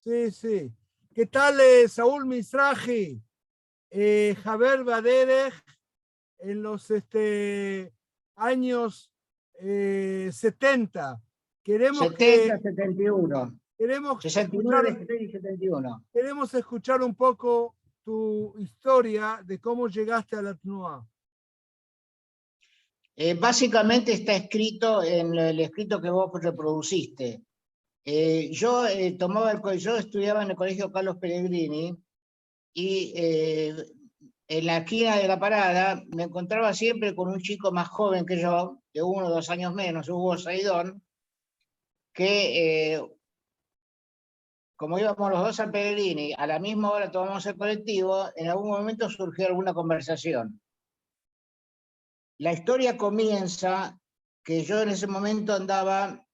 Sí, sí. ¿Qué tal, Saúl Mizrahi? Javier Baderech en los años 70. Queremos 70, 71. queremos 69, 70 y 71. queremos escuchar un poco tu historia de cómo llegaste a la TNUA. Básicamente está escrito en el escrito que vos reproduciste. Yo estudiaba en el colegio Carlos Pellegrini y en la esquina de la parada me encontraba siempre con un chico más joven que yo, de 1 o 2 años menos, Hugo Saidón, que como íbamos los dos al Pellegrini, a la misma hora tomamos el colectivo, en algún momento surgió alguna conversación. La historia comienza que yo en ese momento andaba.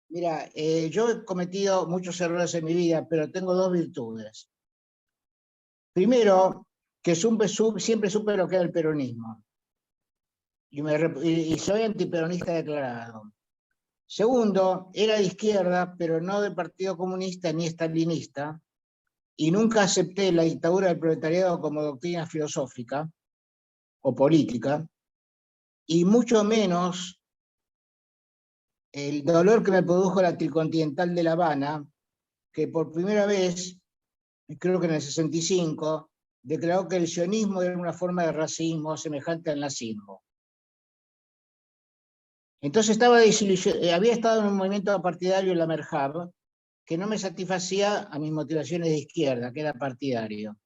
Mira, yo he cometido muchos errores en mi vida, pero tengo 2 virtudes. Primero, que siempre supe lo que era el peronismo. Y soy antiperonista declarado. Segundo, era de izquierda, pero no del Partido Comunista ni estalinista, y nunca acepté la dictadura del proletariado como doctrina filosófica o política, y mucho menos el dolor que me produjo la Tricontinental de La Habana, que por primera vez, creo que en el 65, declaró que el sionismo era una forma de racismo semejante al nazismo. Entonces había estado en un movimiento partidario en la Merjab que no me satisfacía a mis motivaciones de izquierda, que era partidario.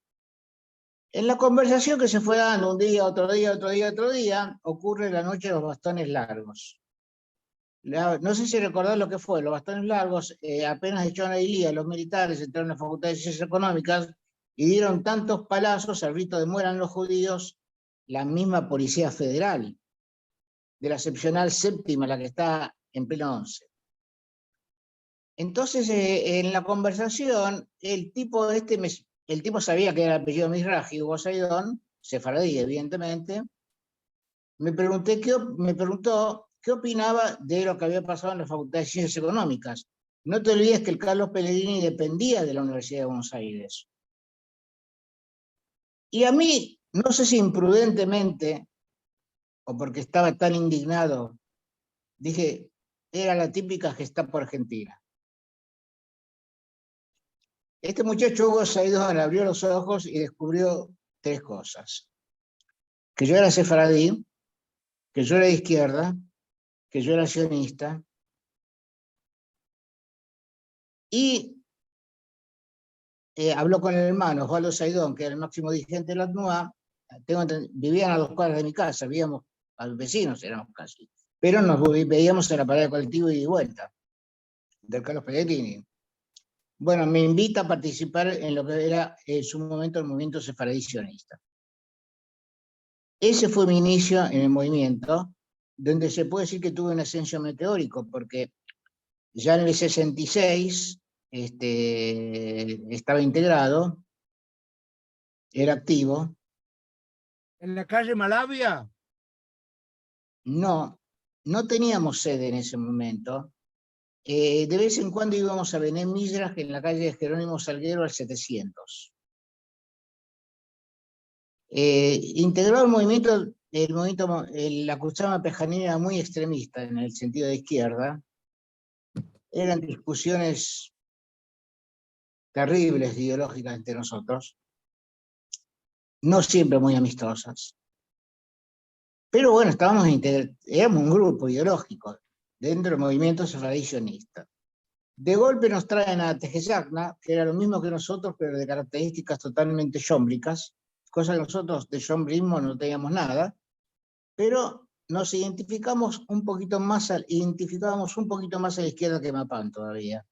En la conversación que se fue dando un día, otro día, otro día, otro día, ocurre la noche de los bastones largos. No sé si recordás lo que fue, los bastones largos, apenas echaron a Ilía, los militares entraron a la Facultad de Ciencias Económicas y dieron tantos palazos al rito de mueran los judíos, la misma Policía Federal, de la excepcional séptima, la que está en pleno 11. Entonces, en la conversación, el tipo sabía que era el apellido Mizrahi, Hugo Saidón, sefaradí, evidentemente. Me preguntó qué opinaba de lo que había pasado en la Facultad de Ciencias Económicas. No te olvides que el Carlos Pellegrini dependía de la Universidad de Buenos Aires. Y a mí, no sé si imprudentemente, o porque estaba tan indignado, dije, era la típica Gestapo argentina. Este muchacho Hugo Saidón abrió los ojos y descubrió 3 cosas. Que yo era sefaradí, que yo era de izquierda, que yo era sionista, y habló con el hermano Osvaldo Saidón, que era el máximo dirigente de la TNUA. Vivían a 2 cuadras de mi casa, vivíamos a los vecinos, éramos casi. Pero nos veíamos en la parada de colectivo y de vuelta, del Carlos Pellegrini. Bueno, me invita a participar en lo que era en su momento el movimiento sefaradí sionista. Ese fue mi inicio en el movimiento, donde se puede decir que tuve un ascenso meteórico, porque ya en el 66 estaba integrado, era activo. ¿En la calle Malavia? No, no teníamos sede en ese momento. De vez en cuando íbamos a Bené Mizraj en la calle de Jerónimo Salguero al 700. Integrado el movimiento, la Cuchama Pejanina era muy extremista en el sentido de izquierda. Eran discusiones terribles ideológicas entre nosotros, no siempre muy amistosas. Pero bueno, éramos un grupo ideológico dentro del movimiento sefaradí sionista. De golpe nos traen a Tejeyagna, que era lo mismo que nosotros, pero de características totalmente yómbricas, cosa que nosotros de yombrismo no teníamos nada, pero nos identificábamos un poquito más a la izquierda que Mapán todavía,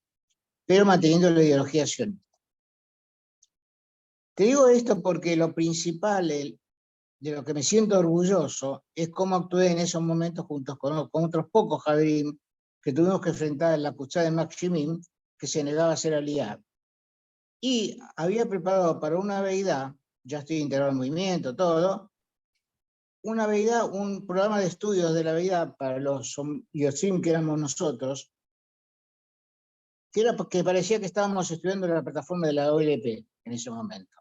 pero manteniendo la ideología sionista. Te digo esto porque lo principal de lo que me siento orgulloso es cómo actué en esos momentos juntos con otros pocos Javerim que tuvimos que enfrentar en la cuchara de Maximín, que se negaba a ser aliado. Y había preparado para una veidad, ya estoy integrado al movimiento, todo, una veidad, un programa de estudios de la veidad para los Yotzim que éramos nosotros, que era porque parecía que estábamos estudiando la plataforma de la OLP en ese momento.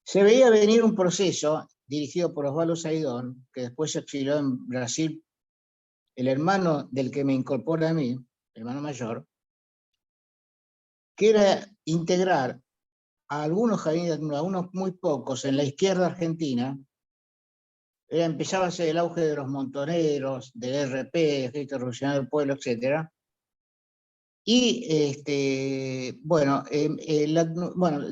Se veía venir un proceso dirigido por Osvaldo Saidón, que después se exilió en Brasil, el hermano del que me incorpora a mí, el hermano mayor, que era integrar a algunos jardines, a unos muy pocos en la izquierda argentina. Empezaba a ser el auge de los montoneros, del RP, Ejército Revolucionario del Pueblo, etc. Y bueno,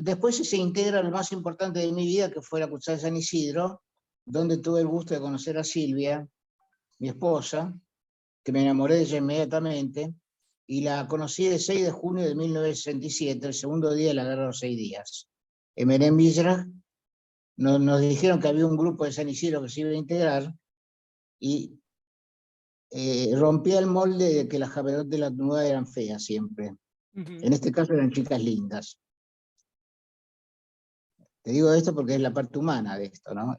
después se integra lo más importante de mi vida, que fue la Cursal de San Isidro, donde tuve el gusto de conocer a Silvia, mi esposa, que me enamoré de ella inmediatamente, y la conocí el 6 de junio de 1967, el segundo día de la Guerra de los 6 días. En Menem Villach nos dijeron que había un grupo de San Isidro que se iba a integrar, y rompía el molde de que las Javerotes de la Tnuá eran feas siempre. En este caso eran chicas lindas. Te digo esto porque es la parte humana de esto, ¿no?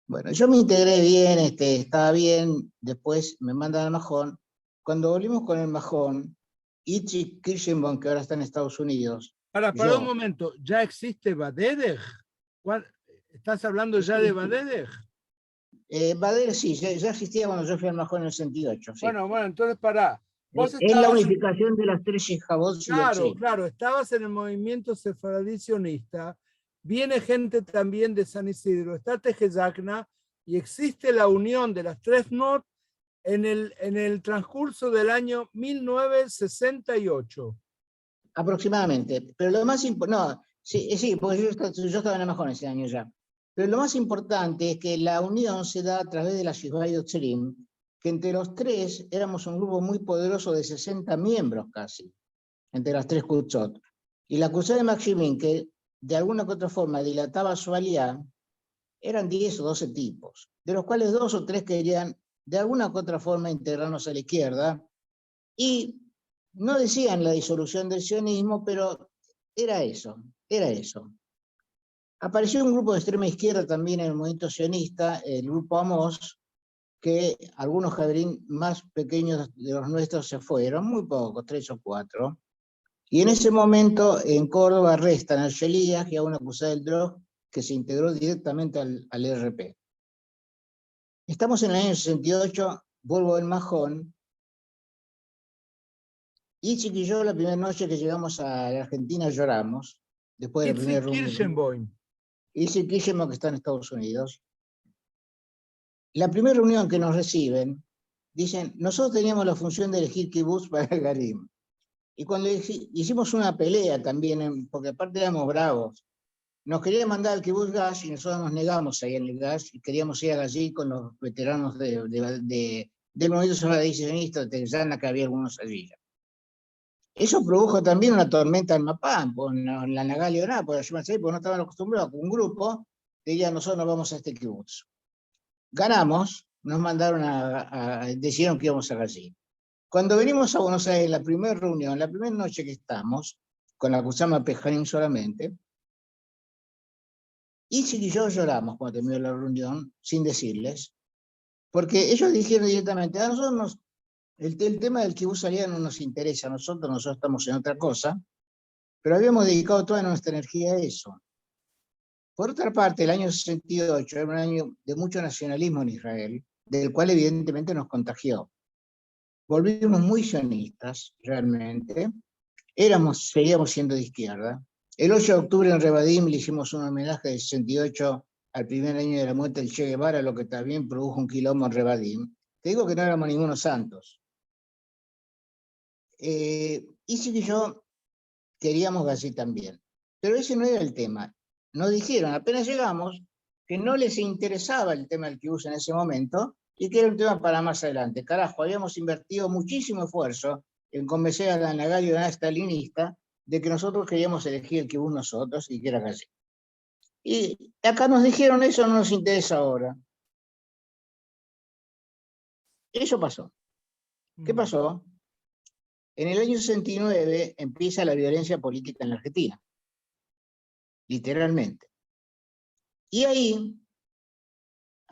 Bueno, yo me integré bien, estaba bien, después me mandan al Majón. Cuando volvimos con el Majón, Itzik Kirschenbaum, que ahora está en Estados Unidos. Para un momento, ¿ya existe Badedej? ¿Estás hablando ya de Badedej? Badedej sí, ya existía cuando yo fui al Majón en el 68. Sí. Bueno, entonces pará. Es la unificación de las tres Yejabot. Claro, estabas en el movimiento sefaradí sionista, viene gente también de San Isidro, está Tejeyacna, y existe la unión de las tres NOT en el transcurso del año 1968. Aproximadamente. Pero lo más importante, no, sí, porque yo estaba en el Majón ese año ya. Pero lo más importante es que la unión se da a través de la Shivay Otzerim, que entre los tres éramos un grupo muy poderoso de 60 miembros casi, entre las tres Kutzot. Y la Kutzot de Maximin, que de alguna u otra forma dilataba su alianza, eran 10 o 12 tipos, de los cuales 2 o 3 querían de alguna u otra forma integrarnos a la izquierda, y no decían la disolución del sionismo, pero era eso. Apareció un grupo de extrema izquierda también en el movimiento sionista, el grupo Amos, que algunos javerín más pequeños de los nuestros se fueron, muy pocos, 3 o 4. Y en ese momento en Córdoba arrestan al Shelías y a una acusada del DROG que se integró directamente al RP. Estamos en el año 68, vuelvo del Majón. Itzik y yo la primera noche que llegamos a la Argentina lloramos, después de la primera reunión. Itzik Kirschenbaum, que está en Estados Unidos. La primera reunión que nos reciben, dicen, nosotros teníamos la función de elegir kibutz para el Garim. Y cuando hicimos una pelea también, porque aparte éramos bravos, nos querían mandar al kibutz Gash y nosotros nos negamos ahí en el Gash y queríamos ir allí con los veteranos del movimiento sefaradí-sionista de Tejana, que había algunos allí. Eso produjo también una tormenta en Mapán, en la Nagal Leoná, porque no estaban acostumbrados a que un grupo diría, nosotros nos vamos a este kibutz. Ganamos, nos mandaron decidieron que íbamos a allí. Cuando venimos a Buenos Aires, la primera reunión, la primera noche que estamos, con la Kusama Pejarín solamente, Itzik y yo lloramos cuando terminó la reunión, sin decirles, porque ellos dijeron directamente, a nosotros el tema del kibutz Aliá no nos interesa, nosotros estamos en otra cosa, pero habíamos dedicado toda nuestra energía a eso. Por otra parte, el año 68 era un año de mucho nacionalismo en Israel, del cual evidentemente nos contagió. Volvimos muy sionistas, realmente. Seguíamos siendo de izquierda. El 8 de octubre en Rebadim le hicimos un homenaje del 68 al primer año de la muerte del Che Guevara, lo que también produjo un quilombo en Rebadim. Te digo que no éramos ningunos santos. Itzik y yo queríamos así también. Pero ese no era el tema. Nos dijeron, apenas llegamos, que no les interesaba el tema del kibutz en ese momento y que era un tema para más adelante. Carajo, habíamos invertido muchísimo esfuerzo en convencer a la Nagal Leoná stalinista de que nosotros queríamos elegir el kibutz nosotros y que era así. Y acá nos dijeron, eso no nos interesa ahora. Eso pasó. ¿Qué pasó? En el año 69 empieza la violencia política en la Argentina. Literalmente. Y ahí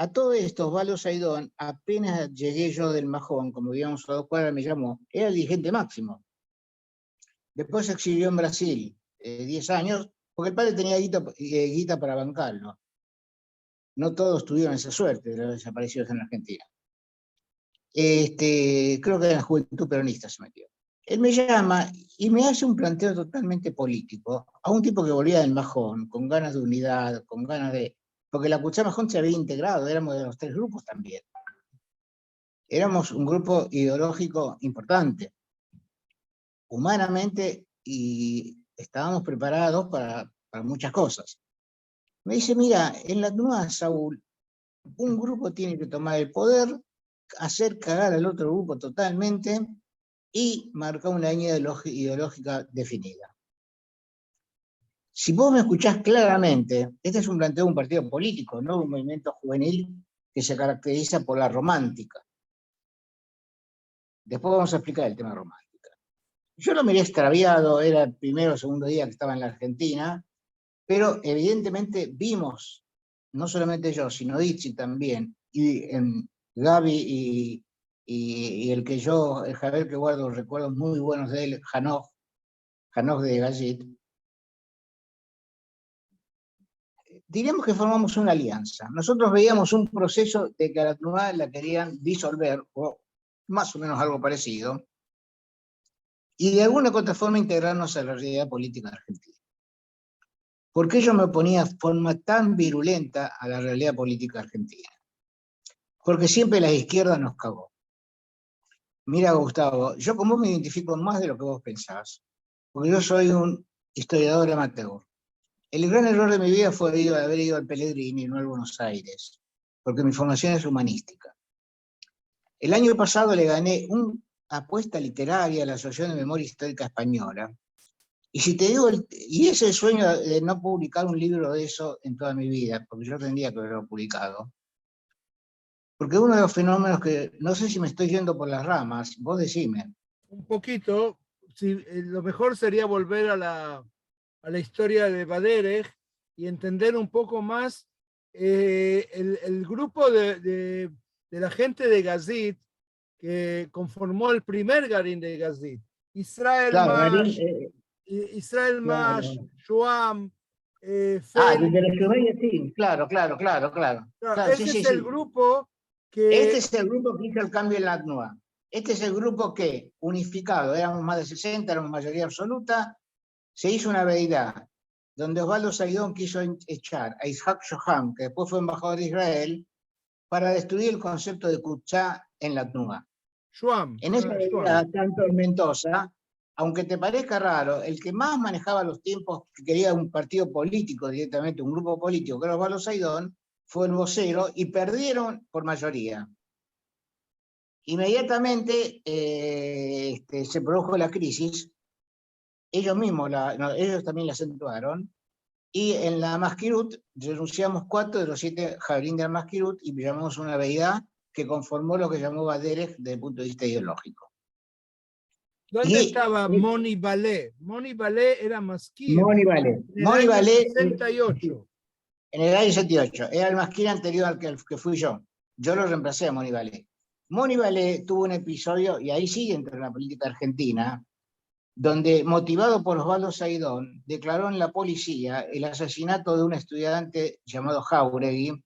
A todo esto, Osvaldo Saidón, apenas llegué yo del Majón, como vivíamos a 2 cuadras, me llamó, era el dirigente máximo. Después se exilió en Brasil 10 años, porque el padre tenía guita para bancarlo. No todos tuvieron esa suerte de los desaparecidos en la Argentina. Creo que en la Juventud Peronista se metió. Él me llama y me hace un planteo totalmente político a un tipo que volvía del Majón, con ganas de unidad, con ganas de... Porque la Cuchá Majón se había integrado, éramos de los 3 grupos también. Éramos un grupo ideológico importante, humanamente, y estábamos preparados para muchas cosas. Me dice, mira, en la NUA, Saúl, un grupo tiene que tomar el poder, hacer cagar al otro grupo totalmente y marcar una línea ideológica definida. Si vos me escuchás claramente, este es un planteo de un partido político, no un movimiento juvenil que se caracteriza por la romántica. Después vamos a explicar el tema romántica. Yo lo miré extraviado, era el primero o segundo día que estaba en la Argentina, pero evidentemente vimos, no solamente yo, sino Dizzy también, y Gaby y el que yo, el Javier que guardo recuerdos muy buenos de él, Hanoch de Gallit, diríamos que formamos una alianza. Nosotros veíamos un proceso de que a la NUA la querían disolver, o más o menos algo parecido, y de alguna u otra forma integrarnos a la realidad política argentina. ¿Por qué yo me oponía de forma tan virulenta a la realidad política argentina? Porque siempre la izquierda nos cagó. Mira, Gustavo, yo con vos me identifico más de lo que vos pensás, porque yo soy un historiador amateur. El gran error de mi vida fue haber ido al Pellegrini y no al Buenos Aires, porque mi formación es humanística. El año pasado le gané una apuesta literaria a la Asociación de Memoria Histórica Española, y si te digo, y ese es el sueño de no publicar un libro de eso en toda mi vida, porque yo tendría que haberlo publicado, porque uno de los fenómenos que, no sé si me estoy yendo por las ramas, vos decime. Un poquito, lo mejor sería volver a la historia de Baderech y entender un poco más el grupo de la gente de Gazit que conformó el primer Garín de Gazit. Israel Claro, Mash, claro. Shuam, De Félix. los Jumeirah, sí, claro. Claro, sí, Ese es el sí. grupo Este que... es el grupo que hizo el cambio en la ACNUA. Este es el grupo que, unificado, éramos más de 60, éramos mayoría absoluta, se hizo una veidad, donde Osvaldo Saidón quiso echar a Isaac Shoham, que después fue embajador de Israel, para destruir el concepto de Kuchá en la ACNUA. En esa veidad tan tormentosa, aunque te parezca raro, el que más manejaba los tiempos, que quería un partido político directamente, un grupo político, que era Osvaldo Saidón, fue el vocero y perdieron por mayoría. Inmediatamente se produjo la crisis, ellos mismos, ellos también la acentuaron, y en la Masquirut renunciamos 4 de los 7 Jabrín de la Masquirut y llamamos una veidad que conformó lo que llamó Baderech desde el punto de vista ideológico. ¿Dónde estaba Moni Balé? Moni Balé era Masquir. Moni Balé. En el año 68. En el año 68. Era el Masquir anterior al que fui yo. Yo lo reemplacé a Moni Balé. Moni Balé tuvo un episodio, y ahí sí entró en la política argentina, donde, motivado por Osvaldo Saidón, declaró en la policía el asesinato de un estudiante llamado Jauregui,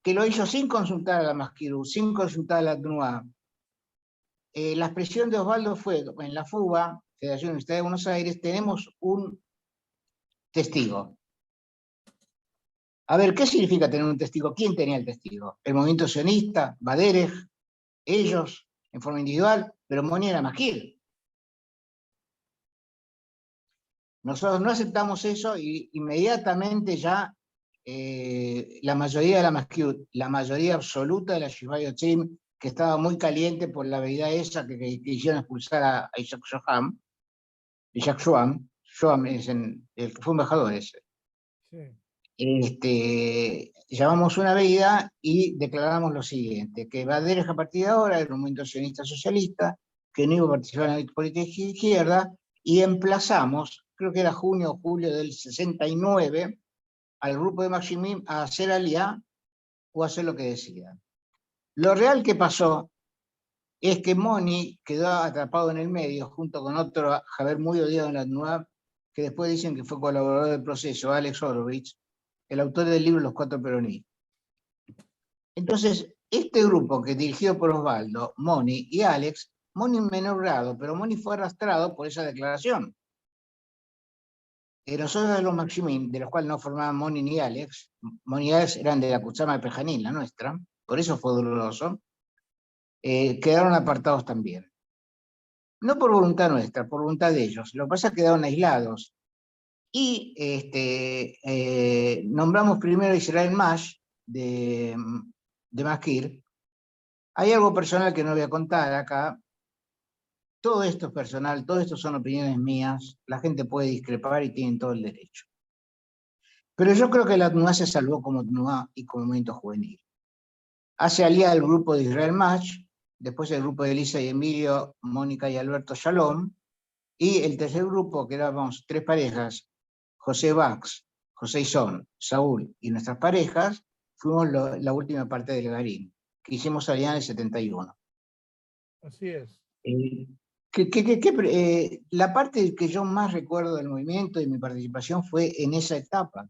que lo hizo sin consultar a la Masquirú, sin consultar a la TNUA. La expresión de Osvaldo fue, en la FUBA, Federación Universitaria de Buenos Aires, tenemos un testigo. A ver, ¿qué significa tener un testigo? ¿Quién tenía el testigo? ¿El movimiento sionista? ¿Baderech? ¿Ellos? En forma individual, pero Moni era Masquir. Nosotros no aceptamos eso y inmediatamente ya la mayoría de la Masquir, la mayoría absoluta de la Yishivá Yotzim, que estaba muy caliente por la veidad esa que quisieron expulsar a Isaac Shoham es el que fue embajador ese. Sí. Llamamos una veidad y declaramos lo siguiente, que Baderech a partir de ahora era un movimiento sionista socialista, que no iba a participar en la política de izquierda, y emplazamos, creo que era junio o julio del 69, al grupo de Maximim a hacer aliá o hacer lo que decidan. Lo real que pasó es que Moni quedó atrapado en el medio junto con otro Javier muy odiado en la NUAP, que después dicen que fue colaborador del proceso, Alex Horowitz, el autor del libro Los Cuatro Peronistas. Entonces, este grupo que dirigido por Osvaldo, Moni y Alex, Moni en menor grado, pero Moni fue arrastrado por esa declaración. Nosotros de los Maximín, de los cuales no formaban Moni ni Alex, Moni y Alex eran de la Cuchama de Pejanín, la nuestra, por eso fue doloroso, quedaron apartados también. No por voluntad nuestra, por voluntad de ellos. Lo que pasa es que quedaron aislados. Y nombramos primero a Israel Mash, de Maquir. Hay algo personal que no voy a contar acá. Todo esto es personal, todo esto son opiniones mías. La gente puede discrepar y tienen todo el derecho. Pero yo creo que la TNUA se salvó como TNUA y como movimiento juvenil. Hace aliada el grupo de Israel Mash, después el grupo de Elisa y Emilio, Mónica y Alberto Shalom, y el tercer grupo, que éramos tres parejas, José Bax, José Isón, Saúl y nuestras parejas, fuimos la última parte del Garín, que hicimos allá en el 71. Así es. La parte que yo más recuerdo del movimiento y mi participación fue en esa etapa,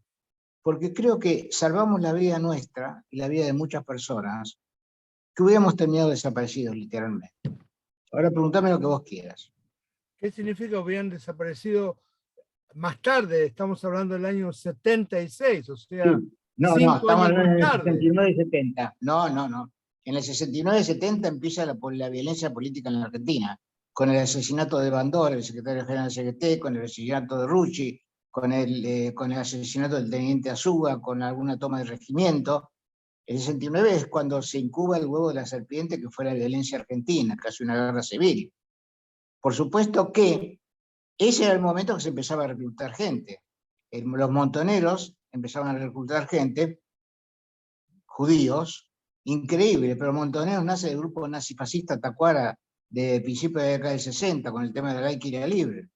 porque creo que salvamos la vida nuestra y la vida de muchas personas que hubiéramos terminado desaparecidos literalmente. Ahora pregúntame lo que vos quieras. ¿Qué significa que hubieran desaparecido más tarde? Estamos hablando del año 76, o sea, Sí. No, 5 estamos años hablando más en el tarde. 69 y 70. No. En el 69 y 70 empieza la violencia política en la Argentina, con el asesinato de Bandor, el secretario general del CGT, con el asesinato de Rucci, con el asesinato del teniente Azúa, con alguna toma de regimiento. El 69 es cuando se incuba el huevo de la serpiente, que fue la violencia argentina, casi una guerra civil. Por supuesto que ese era el momento que se empezaba a reclutar gente. Los montoneros empezaban a reclutar gente, judíos, increíble, pero Montoneros nace del grupo nazifascista Tacuara de principios de la década del 60, con el tema de la laiquería libre.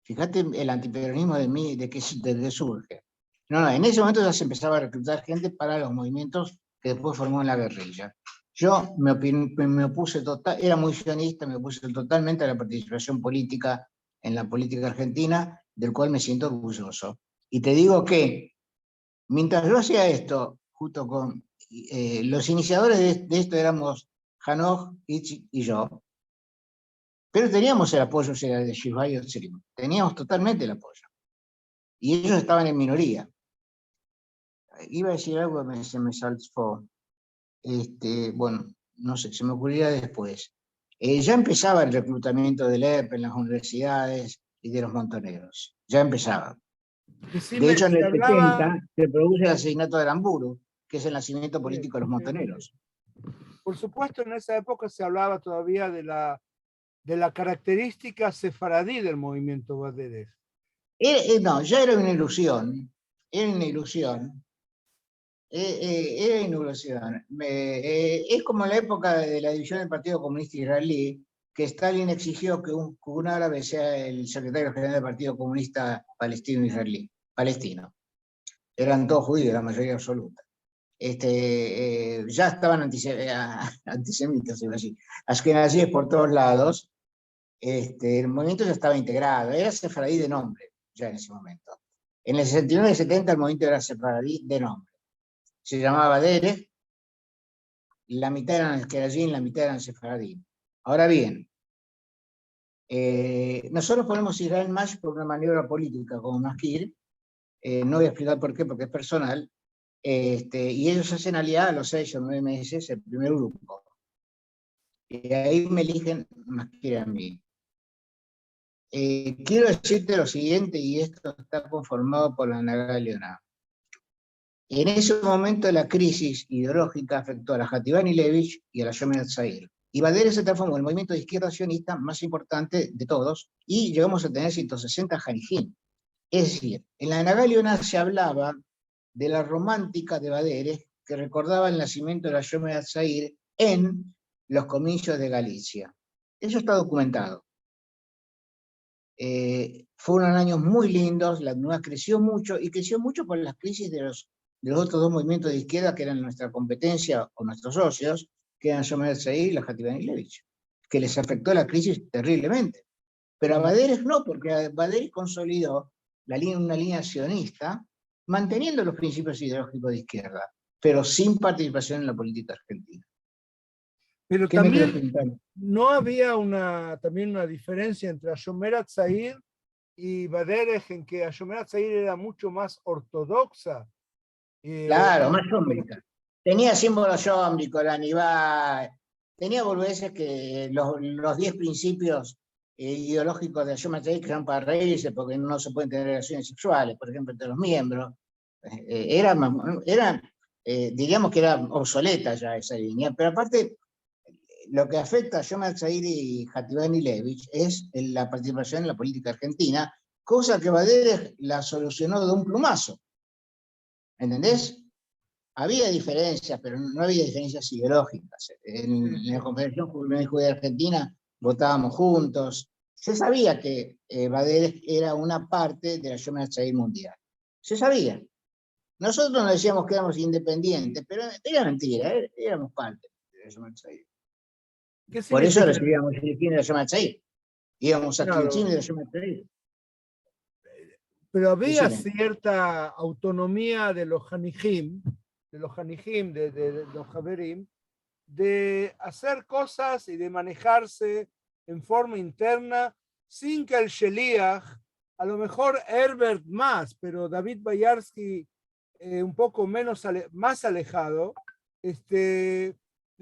Fíjate el antiperonismo de que surge. No, en ese momento ya se empezaba a reclutar gente para los movimientos que después formó en la guerrilla. Yo me opuse era muy sionista, me opuse totalmente a la participación política en la política argentina, del cual me siento orgulloso. Y te digo que, mientras yo hacía esto, junto con los iniciadores de esto éramos Hanoch, Itzik y yo, pero teníamos el apoyo de Shivay Otzrim, teníamos totalmente el apoyo. Y ellos estaban en minoría. Iba a decir algo que se me saltó. Bueno, no sé, se me ocurrirá después. Ya empezaba el reclutamiento del ERP en las universidades y de los montoneros. Ya empezaba. De hecho, en el 70 se produce el asesinato de Aramburu, que es el nacimiento político de los montoneros. Por supuesto, en esa época se hablaba todavía de la característica sefaradí del movimiento Baderes. No, ya era una ilusión. Era una ilusión. Era una ilusión. Es como en la época de la división del Partido Comunista Israelí, que Stalin exigió que un árabe sea el secretario general del Partido Comunista Palestino-Israelí. Palestino. Eran todos judíos, la mayoría absoluta. Ya estaban antisemitas, así. Askenazíes por todos lados. El movimiento ya estaba integrado, era sefaradí de nombre, ya en ese momento. En el 69 y 70 el movimiento era sefaradí de nombre. Se llamaba Derech, la mitad eran Ashkenazim, la mitad eran sefaradí. Ahora bien, nosotros ponemos Israel Mash por una maniobra política como Maskir, no voy a explicar por qué, porque es personal, y ellos hacen aliada a los 6 o 9 meses, el primer grupo. Y ahí me eligen Maskir a mí. Quiero decirte lo siguiente, y esto está conformado por la Naga Leonard. En ese momento la crisis ideológica afectó a la Hativani Levich y a la Yomi Atzair. Y Baderes se transformó en el movimiento de izquierda sionista más importante de todos, y llegamos a tener 160 Harijim. Es decir, en la Naga Leonard se hablaba de la romántica de Baderes, que recordaba el nacimiento de la Yomi Atzair en los comicios de Galicia. Eso está documentado. Fueron años muy lindos, la TNUA creció mucho, y creció mucho por las crisis de los de los otros dos movimientos de izquierda que eran nuestra competencia o nuestros socios, que eran Shomer Tzair y la Jativani Levich, que les afectó la crisis terriblemente. Pero a Baderes no, porque Baderes consolidó una línea sionista, manteniendo los principios ideológicos de izquierda, pero sin participación en la política argentina. Pero ¿Qué me querés también preguntar? no había también una diferencia entre Shomer Tzair y Baderech, en que Shomer Tzair era mucho más ortodoxa. Claro, más yómbrica. Tenía símbolos yómbricos, la Anibal, tenía boludeces que los 10 principios ideológicos de Shomer Tzair, que son para reírse porque no se pueden tener relaciones sexuales, por ejemplo, entre los miembros. Diríamos que era obsoleta ya esa línea, pero aparte lo que afecta a Shomer Tzair y Jativani Levich es la participación en la política argentina, cosa que Baderes la solucionó de un plumazo. ¿Entendés? Había diferencias, pero no había diferencias ideológicas. En la Confederación Juvenil Judía Argentina votábamos juntos. Se sabía que Baderes era una parte de la Shomer Tzair mundial. Se sabía. Nosotros nos decíamos que éramos independientes, pero era mentira, éramos parte de la Shomer Tzair. ¿Qué Por eso significa? recibíamos el fin de la Shomer Tzair. Íbamos a Claro, Quinchín de la Shomer Tzair. pero había Decime. cierta autonomía de los Hanijim, de los Haverim, de hacer cosas y de manejarse en forma interna sin que el Sheliach, a lo mejor Herbert más, pero David Bayarsky un poco más alejado, de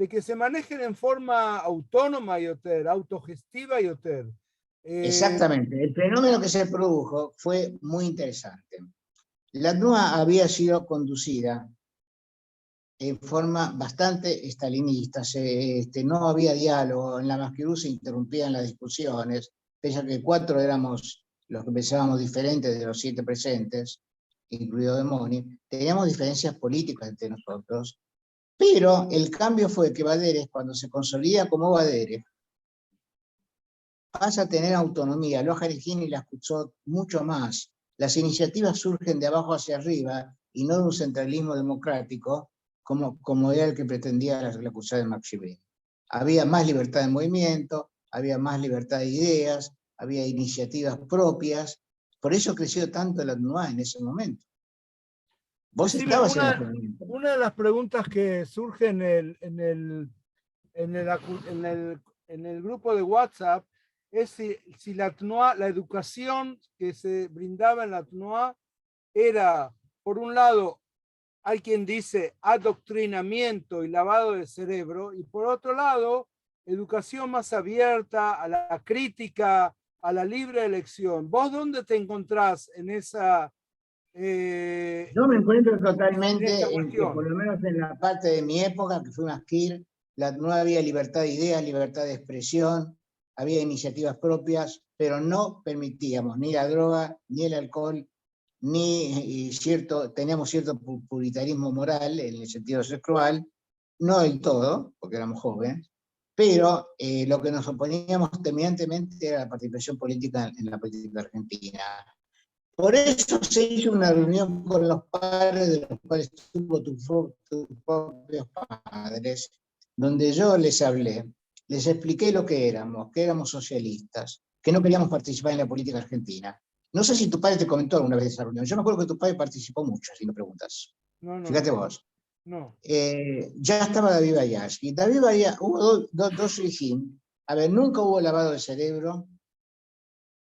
que se manejen en forma autónoma y autogestiva y hotel. Exactamente. El fenómeno que se produjo fue muy interesante. La TNUA había sido conducida en forma bastante estalinista. No había diálogo, en la Masquerú se interrumpían las discusiones, pese a que 4 éramos los que pensábamos diferentes de los 7 presentes, incluido de Moni, teníamos diferencias políticas entre nosotros, pero el cambio fue que Baderes, cuando se consolida como Baderes, pasa a tener autonomía. Loja Regini la escuchó mucho más. Las iniciativas surgen de abajo hacia arriba y no de un centralismo democrático como era el que pretendía la acusada de Maximiliano. Había más libertad de movimiento, había más libertad de ideas, había iniciativas propias. Por eso creció tanto la TNUA en ese momento. Vos Decime, estabas en ese momento. una de las preguntas que surge en el grupo de WhatsApp es si la TNUA, la educación que se brindaba en la TNUA era, por un lado, hay quien dice adoctrinamiento y lavado de cerebro, y por otro lado, educación más abierta a la crítica, a la libre elección. ¿Vos dónde te encontrás en esa Yo me encuentro en esta totalmente en que, por cuestión? lo menos en la parte de mi época, que fue una SKIR, no había libertad de ideas, libertad de expresión, había iniciativas propias, pero no permitíamos ni la droga, ni el alcohol, teníamos cierto puritarismo moral en el sentido sexual, no del todo, porque éramos jóvenes, pero lo que nos oponíamos terminantemente era la participación política en la política argentina. Por eso se hizo una reunión con los padres de los cuales tuvo tus propios padres, donde yo les hablé, les expliqué lo que éramos socialistas, que no queríamos participar en la política argentina. No sé si tu padre te comentó alguna vez de esa reunión. Yo me acuerdo que tu padre participó mucho, si me preguntas. No, no, Fíjate vos. no. Ya estaba David Bayarsky. David Bayarsky, hubo dos regímenes. A ver, nunca hubo lavado de cerebro.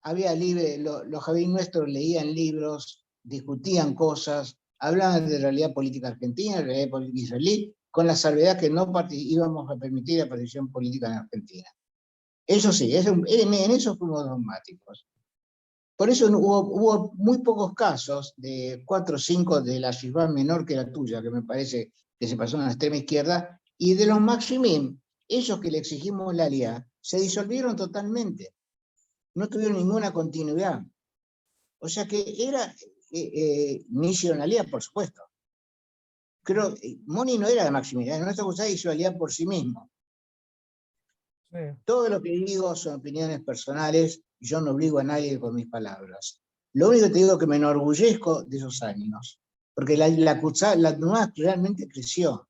Había los Javín nuestros leían libros, discutían cosas, hablaban de realidad política argentina, de realidad política israelí, con la salvedad que no íbamos a permitir la participación política en Argentina. Eso sí, en eso fuimos dogmáticos. Por eso hubo muy pocos casos, de 4 o 5 de la Shishba menor que la tuya, que me parece que se pasó a la extrema izquierda, y de los Maximim, ellos que le exigimos la alianza, se disolvieron totalmente. No tuvieron ninguna continuidad. O sea que era misionalidad, por supuesto. Creo Moni no era de Maximiliano, nuestra cosa hizo alianza por sí mismo. Sí. Todo lo que digo son opiniones personales, y yo no obligo a nadie con mis palabras. Lo único que te digo es que me enorgullezco de esos años. porque la Tnuá realmente creció.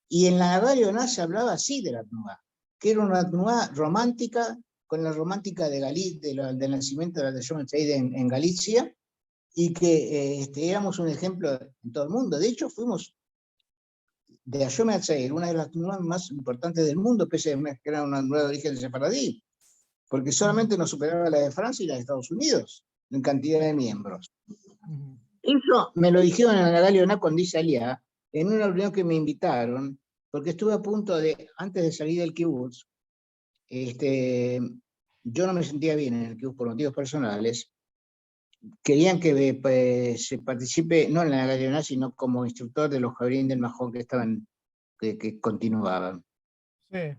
Y en la Nagario se hablaba así de la Tnuá, que era una Tnuá romántica, con la romántica de del nacimiento de la Yom HaTzair en Galicia, y que éramos un ejemplo en todo el mundo. De hecho, fuimos de Yom HaTzair, una de las Tnuá más importantes del mundo, pese a que era una Tnuá de origen sefaradí, porque solamente nos superaba la de Francia y la de Estados Unidos en cantidad de miembros. Eso me lo dijeron en la Nagario cuando hice Aliyah, en una reunión que me invitaron, porque estuve a punto de, antes de salir del kibutz, yo no me sentía bien en el kibutz por motivos personales. Querían que se participe, no en la Nagario, sino como instructor de los Jabrín del Majón que continuaban. Sí.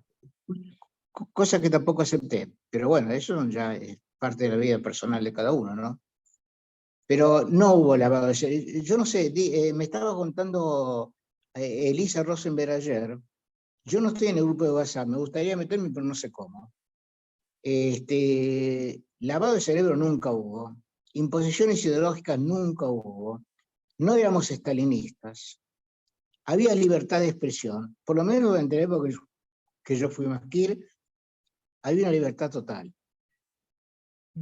Cosa que tampoco acepté. Pero bueno, eso ya es parte de la vida personal de cada uno, ¿no? Pero no hubo lavado. Yo no sé, me estaba contando Elisa Rosenberg ayer. Yo no estoy en el grupo de WhatsApp, me gustaría meterme, pero no sé cómo. Lavado de cerebro nunca hubo. Imposiciones ideológicas nunca hubo. No éramos estalinistas. Había libertad de expresión. Por lo menos durante la época que yo fui masquir, había una libertad total.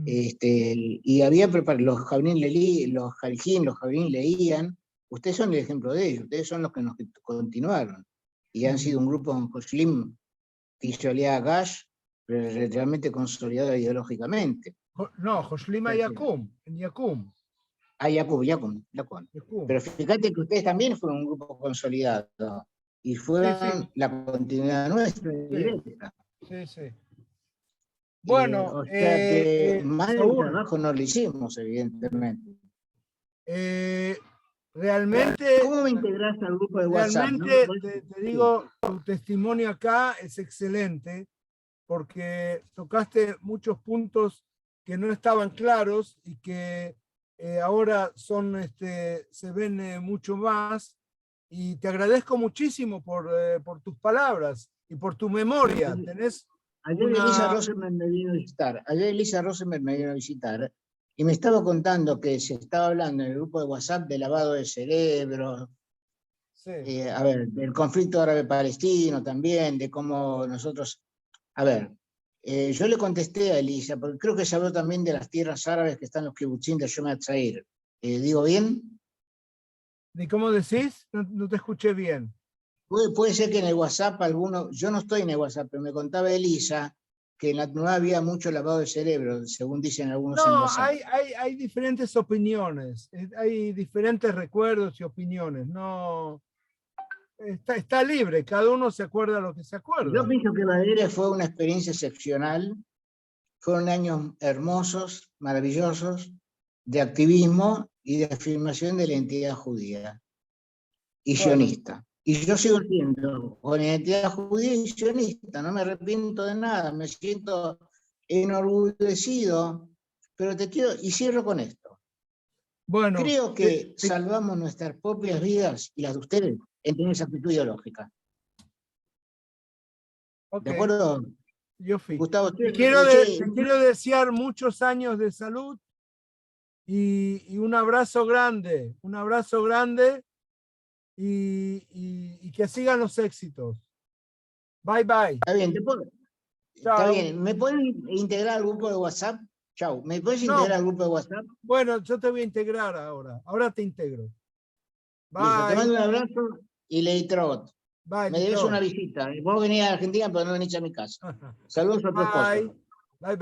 Y había los Jabrín los Jabrín leían. Ustedes son el ejemplo de ellos. Ustedes son los que nos continuaron. Y han sido un grupo en Joshlim que hizo Aliyah Gash, realmente consolidado ideológicamente. No, Joshlim Yakum, en Yakum. Ah, Yakum. Pero fíjate que ustedes también fueron un grupo consolidado y fueron la continuidad nuestra directa. Sí. Bueno, o sea que más del Saúl, trabajo no lo hicimos, evidentemente. Realmente. ¿Cómo me integraste al grupo de WhatsApp? Realmente, te digo, tu testimonio acá es excelente, porque tocaste muchos puntos que no estaban claros y que ahora se ven mucho más, y te agradezco muchísimo por tus palabras y por tu memoria. Tenés Ayer Elisa Rosenberg me vino a visitar y me estaba contando que se estaba hablando en el grupo de WhatsApp de lavado de cerebro, sí. A ver, del conflicto árabe-palestino también, de cómo nosotros... A ver, yo le contesté a Elisa, porque creo que se habló también de las tierras árabes que están los kibutzim de Yom HaTzair. ¿Digo bien? ¿Y cómo decís? No te escuché bien. Puede ser que en el WhatsApp yo no estoy en el WhatsApp, pero me contaba Elisa que en la Tnuá había mucho lavado de cerebro, según dicen algunos en WhatsApp. Hay diferentes opiniones, hay diferentes recuerdos y opiniones. No, está libre, cada uno se acuerda lo que se acuerda. Yo pienso que Badere fue una experiencia excepcional, fueron años hermosos, maravillosos, de activismo y de afirmación de la identidad judía y sionista. Y yo sigo siendo con identidad judía y sionista, no me arrepiento de nada, me siento enorgullecido, pero te quiero, y cierro con esto. Bueno, creo que salvamos nuestras propias vidas y las de ustedes en tener esa actitud ideológica. Okay. ¿De acuerdo? Yo fui. Gustavo, te quiero desear muchos años de salud y un abrazo grande y que sigan los éxitos. Bye. Está bien, está bien. ¿Me puedes integrar al grupo de WhatsApp? Chau. ¿Me puedes integrar al grupo de WhatsApp? Bueno, yo te voy a integrar ahora. Ahora te integro. Bye. Listo, te mando un abrazo y leitrot. Bye. Me debes una visita. Vos venís a Argentina, pero no venís a mi casa. Saludos a tu esposa. Bye.